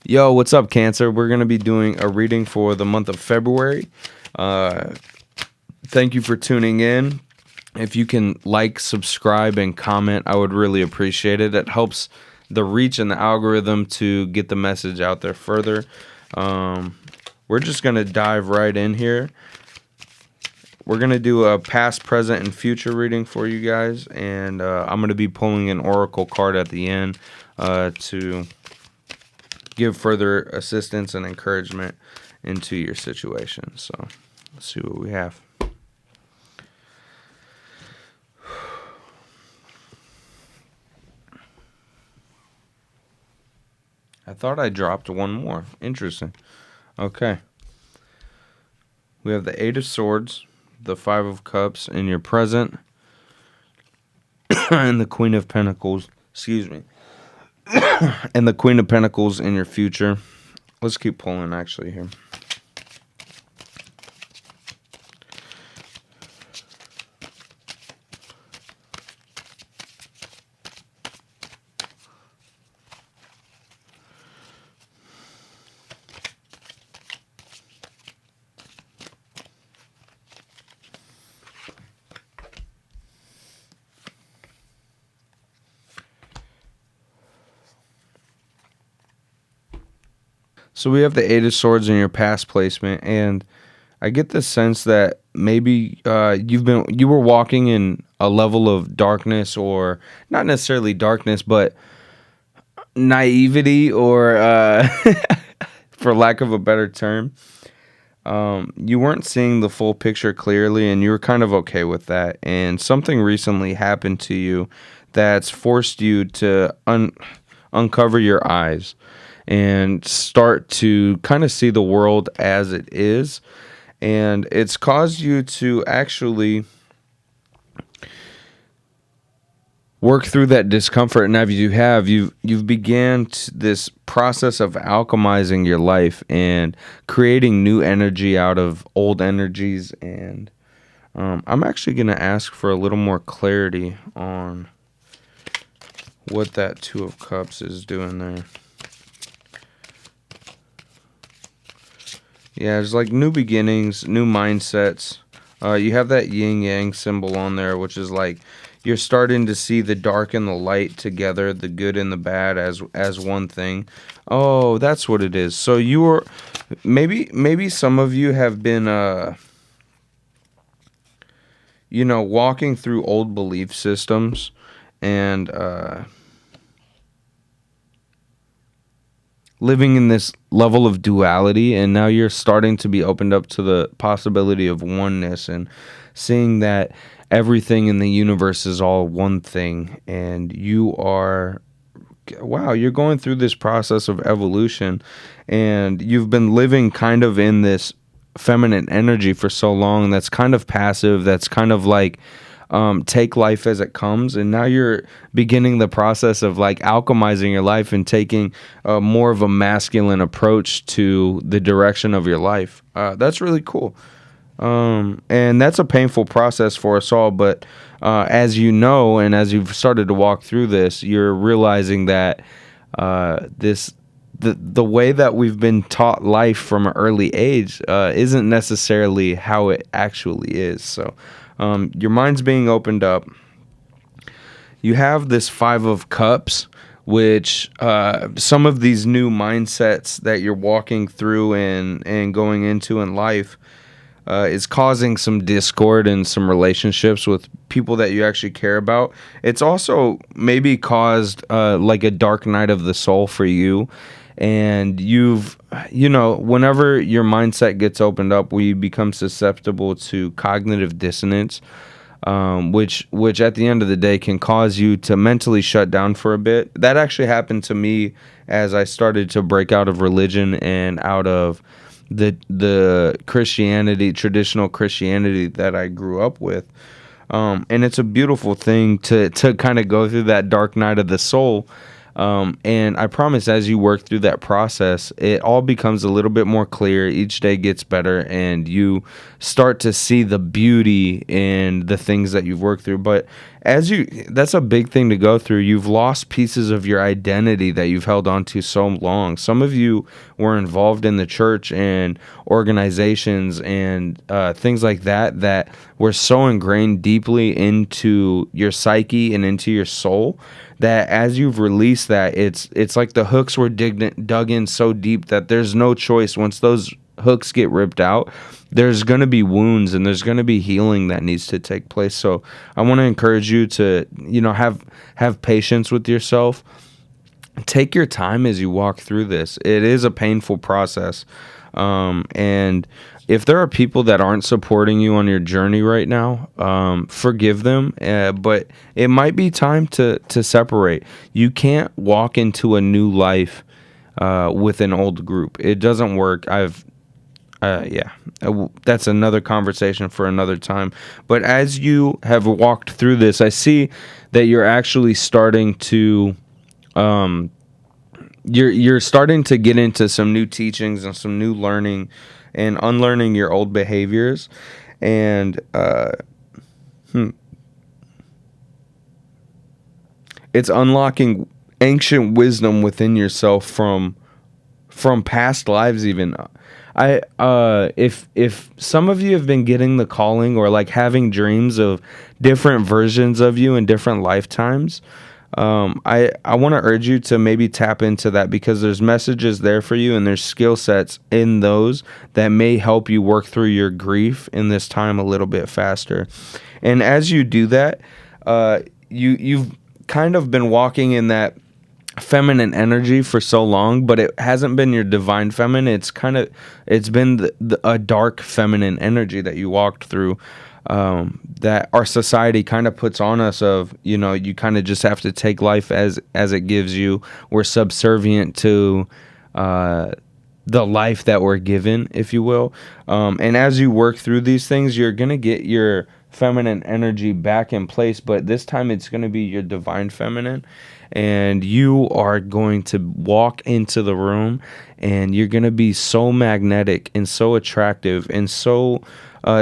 Yo, what's up, Cancer? We're going to be doing a reading for the month of February. Thank you for tuning in. If you can like, subscribe, and comment, I would really appreciate it. It helps the reach and the algorithm to get the message out there further. We're just going to dive right in here. We're going to do a past, present, and future reading for you guys. And I'm going to be pulling an oracle card at the end to give further assistance and encouragement into your situation. So let's see what we have. I thought I dropped one more. Interesting. Okay. We have the Eight of Swords, the Five of Cups in your present, and the Queen of Pentacles. Excuse me. And the Queen of Pentacles in your future. Let's keep pulling actually here. So we have the Eight of Swords in your past placement, and I get the sense that maybe you were walking in a level of darkness, or not necessarily darkness, but naivety, or for lack of a better term. You weren't seeing the full picture clearly, and you were kind of okay with that. And something recently happened to you that's forced you to uncover your eyes and start to kind of see the world as it is. And it's caused you to actually work through that discomfort. And as you have, you've began this process of alchemizing your life and creating new energy out of old energies. And I'm actually going to ask for a little more clarity on what that Two of Cups is doing there. Yeah, it's like new beginnings, new mindsets. You have that yin-yang symbol on there, which is like you're starting to see the dark and the light together, the good and the bad as one thing. Oh, that's what it is. So you were maybe some of you have been walking through old belief systems and living in this level of duality, and now you're starting to be opened up to the possibility of oneness and seeing that everything in the universe is all one thing. And you're going through this process of evolution, and you've been living kind of in this feminine energy for so long that's kind of passive, that's kind of like take life as it comes, and now you're beginning the process of like alchemizing your life and taking more of a masculine approach to the direction of your life. That's really cool, and that's a painful process for us all, but as you know, and as you've started to walk through this, you're realizing that the way that we've been taught life from an early age isn't necessarily how it actually is. So your mind's being opened up. You have this Five of Cups, which some of these new mindsets that you're walking through and going into in life is causing some discord in some relationships with people that you actually care about. It's also maybe caused like a dark night of the soul for you. And whenever your mindset gets opened up, we become susceptible to cognitive dissonance, which at the end of the day can cause you to mentally shut down for a bit. That actually happened to me as I started to break out of religion and out of the Christianity, traditional Christianity that I grew up with. And it's a beautiful thing to kind of go through that dark night of the soul. And I promise, as you work through that process, it all becomes a little bit more clear. Each day gets better, and you start to see the beauty in the things that you've worked through. But that's a big thing to go through. You've lost pieces of your identity that you've held on to so long. Some of you were involved in the church and organizations and things like that were so ingrained deeply into your psyche and into your soul that as you've released that, it's like the hooks were dug in so deep that there's no choice. Once those hooks get ripped out, there's going to be wounds and there's going to be healing that needs to take place. So I want to encourage you to, have patience with yourself. Take your time as you walk through this. It is a painful process. And if there are people that aren't supporting you on your journey right now, forgive them. But it might be time to separate. You can't walk into a new life with an old group. It doesn't work. That's another conversation for another time. But as you have walked through this, I see that you're actually starting to, you're starting to get into some new teachings and some new learning and unlearning your old behaviors. And it's unlocking ancient wisdom within yourself from past lives even. If some of you have been getting the calling or like having dreams of different versions of you in different lifetimes, I want to urge you to maybe tap into that, because there's messages there for you and there's skill sets in those that may help you work through your grief in this time a little bit faster. And as you do that, you've kind of been walking in that feminine energy for so long, but it hasn't been your divine feminine. It's been a dark feminine energy that you walked through, that our society kind of puts on us of, you kind of just have to take life as it gives you. We're subservient to the life that we're given, if you will. And as you work through these things, you're going to get your feminine energy back in place, but this time it's going to be your divine feminine. And you are going to walk into the room and you're going to be so magnetic and so attractive and so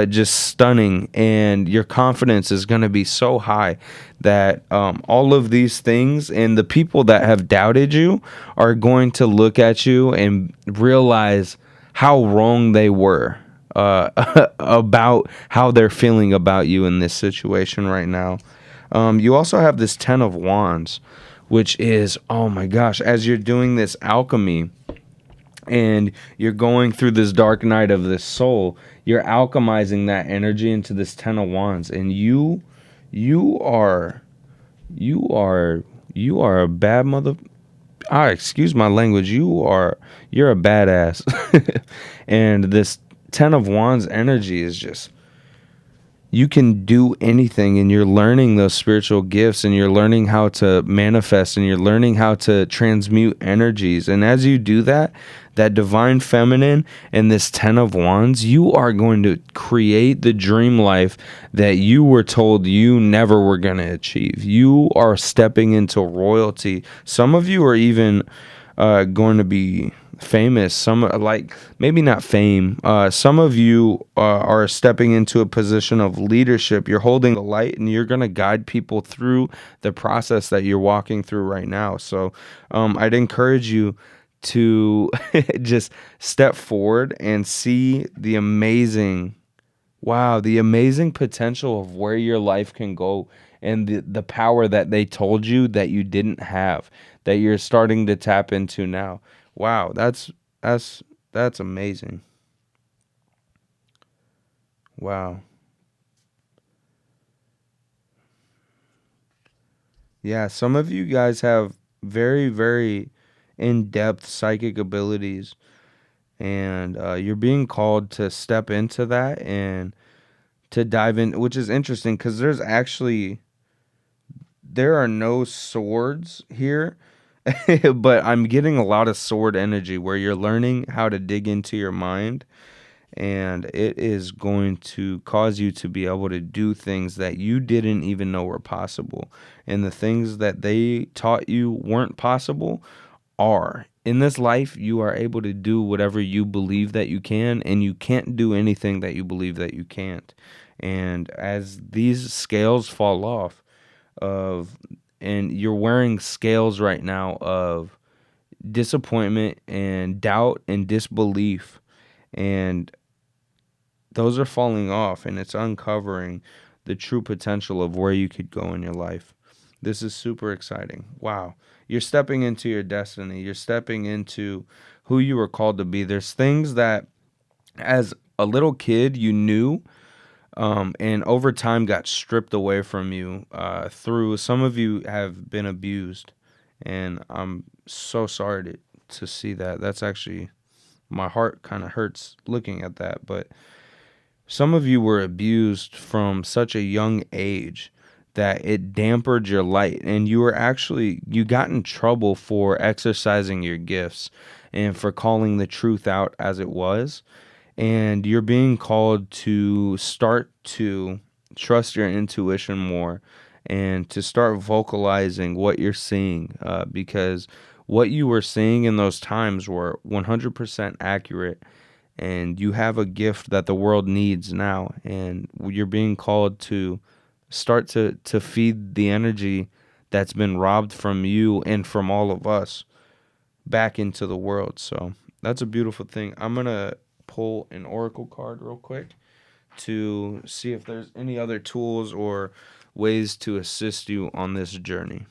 just stunning, and your confidence is going to be so high that all of these things and the people that have doubted you are going to look at you and realize how wrong they were about how they're feeling about you in this situation right now. You also have this 10 of Wands, which is, oh my gosh, as you're doing this alchemy and you're going through this dark night of this soul, you're alchemizing that energy into this 10 of Wands, and you are a bad mother. Excuse my language. You're a badass. And this 10 of Wands energy is just, you can do anything, and you're learning those spiritual gifts, and you're learning how to manifest, and you're learning how to transmute energies. And as you do that divine feminine and this 10 of Wands, you are going to create the dream life that you were told you never were going to achieve. You are stepping into royalty. Some of you are even going to be famous. Some, like, maybe not fame. Some of you are stepping into a position of leadership. You're holding the light, and you're going to guide people through the process that you're walking through right now. So I'd encourage you to just step forward and see the amazing potential of where your life can go, and the power that they told you that you didn't have, that you're starting to tap into now. Wow, that's amazing. Wow. Yeah, some of you guys have very, very in-depth psychic abilities, and you're being called to step into that and to dive in, which is interesting because there are no swords here. But I'm getting a lot of sword energy where you're learning how to dig into your mind and it is going to cause you to be able to do things that you didn't even know were possible. And the things that they taught you weren't possible are. In this life, you are able to do whatever you believe that you can, and you can't do anything that you believe that you can't. And as these scales fall off of, and you're wearing scales right now of disappointment and doubt and disbelief, and those are falling off, and it's uncovering the true potential of where you could go in your life. This is super exciting. Wow. You're stepping into your destiny. You're stepping into who you were called to be. There's things that as a little kid you knew, and over time got stripped away from you through, some of you have been abused. And I'm so sorry to see that. That's actually, my heart kind of hurts looking at that. But some of you were abused from such a young age that it dampened your light, and you got in trouble for exercising your gifts and for calling the truth out as it was. And you're being called to start to trust your intuition more and to start vocalizing what you're seeing, because what you were seeing in those times were 100% accurate, and you have a gift that the world needs now, and you're being called to start to feed the energy that's been robbed from you and from all of us back into the world. So that's a beautiful thing. I'm going to pull an oracle card real quick to see if there's any other tools or ways to assist you on this journey.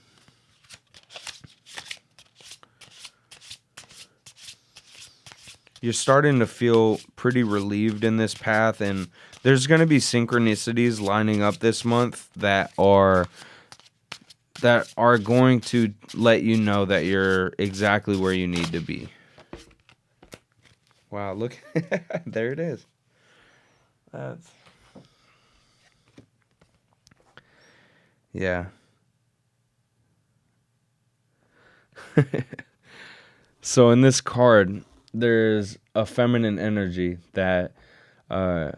You're starting to feel pretty relieved in this path, and there's going to be synchronicities lining up this month that are going to let you know that you're exactly where you need to be. Wow, look. There it is. That's... yeah. So in this card, there's a feminine energy that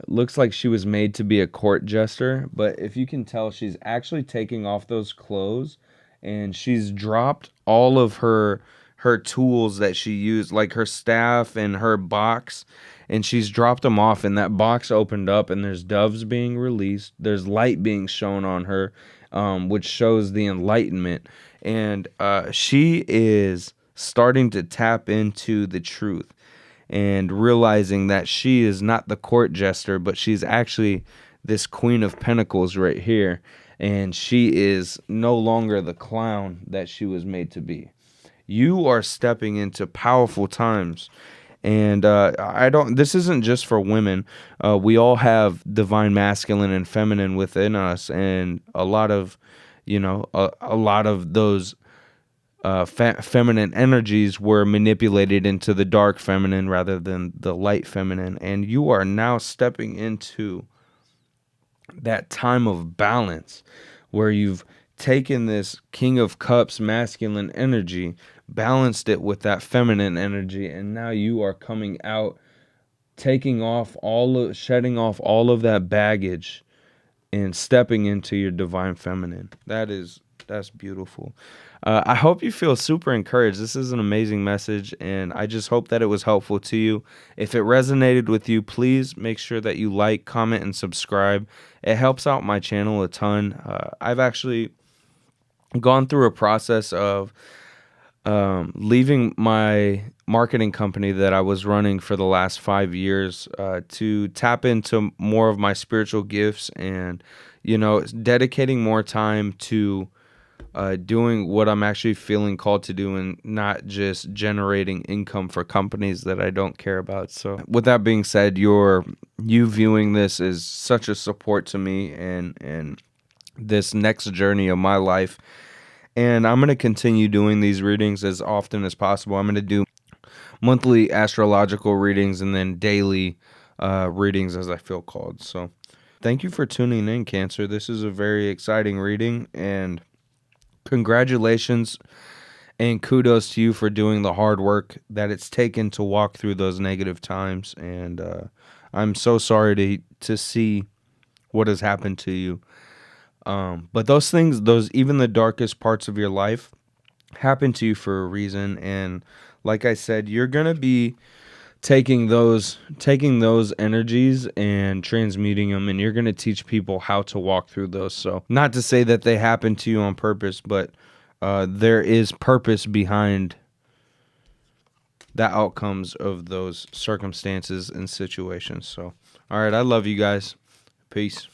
looks like she was made to be a court jester, but if you can tell, she's actually taking off those clothes, and she's dropped all of her tools that she used, like her staff and her box, and she's dropped them off, and that box opened up, and there's doves being released, there's light being shown on her, which shows the enlightenment, and she is starting to tap into the truth and realizing that she is not the court jester, but she's actually this Queen of Pentacles right here, and she is no longer the clown that she was made to be. You are stepping into powerful times, and this isn't just for women. We all have divine masculine and feminine within us, and a lot of those feminine energies were manipulated into the dark feminine rather than the light feminine, and you are now stepping into that time of balance where you've taken this King of Cups masculine energy, balanced it with that feminine energy, and now you are coming out, shedding off all of that baggage and stepping into your divine feminine. That's beautiful. I hope you feel super encouraged. This is an amazing message, and I just hope that it was helpful to you. If it resonated with you, please make sure that you like, comment, and subscribe. It helps out my channel a ton. I've actually gone through a process of leaving my marketing company that I was running for the last 5 years to tap into more of my spiritual gifts and, dedicating more time to doing what I'm actually feeling called to do and not just generating income for companies that I don't care about. So with that being said, you viewing this is such a support to me and this next journey of my life. And I'm going to continue doing these readings as often as possible. I'm going to do monthly astrological readings and then daily readings as I feel called. So thank you for tuning in, Cancer. This is a very exciting reading, and congratulations and kudos to you for doing the hard work that it's taken to walk through those negative times. And I'm so sorry to see what has happened to you. But those things, even the darkest parts of your life happen to you for a reason. And like I said, you're going to be taking those energies and transmuting them, and you're going to teach people how to walk through those. So not to say that they happen to you on purpose, but there is purpose behind the outcomes of those circumstances and situations. So all right, I love you guys. Peace.